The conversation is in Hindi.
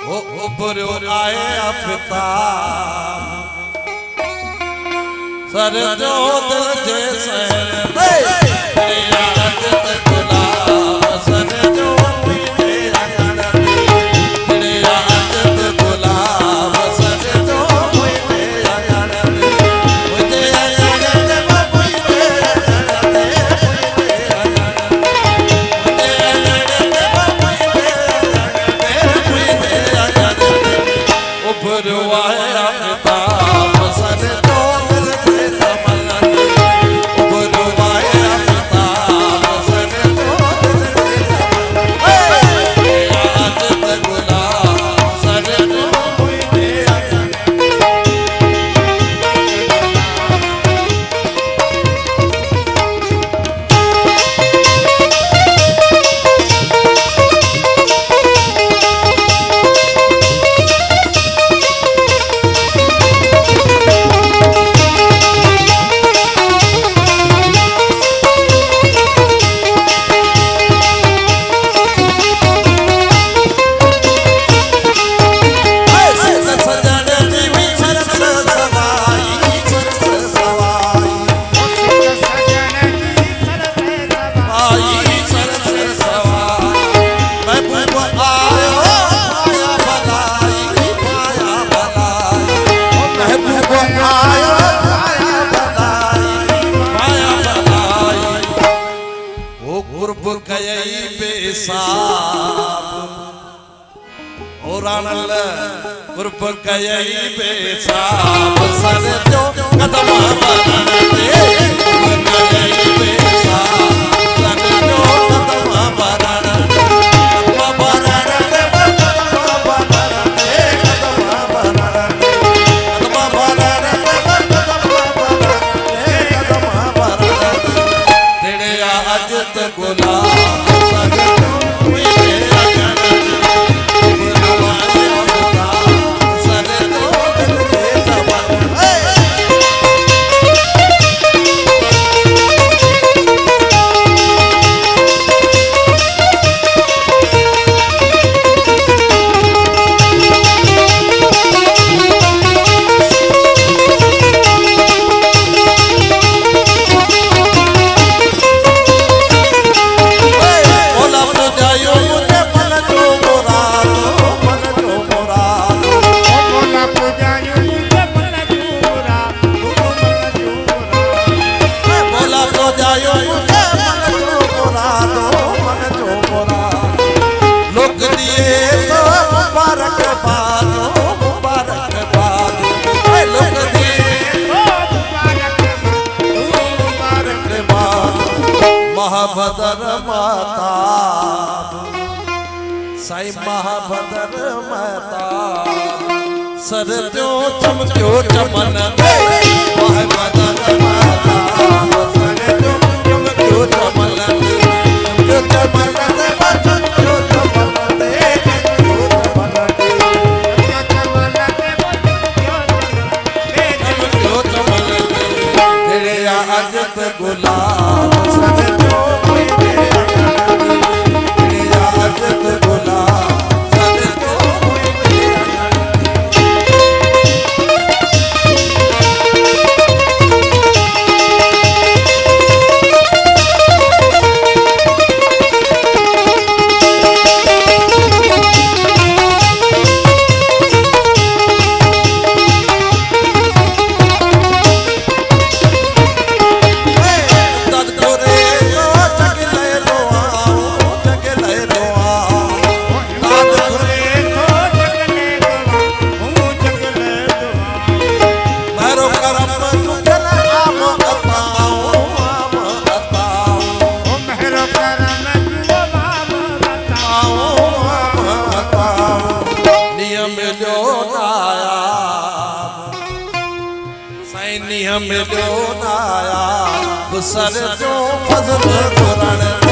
उभरो आए आफताब सर जो दिल जैसे गुरब कई बेसाब सर जो कदम बरनते कई बेसाब सर जो कदम बरनते कदम बरनते तेरे अजत गुलाब सर महाभदर माता साई महाभदर माता सर जो चमक्यो चमन महाभदर माता सर जो चमक्यो चमन अजत गुलाब सर जो अजत गुलाब सर जो मिलो नाया सर जो फजल कुरान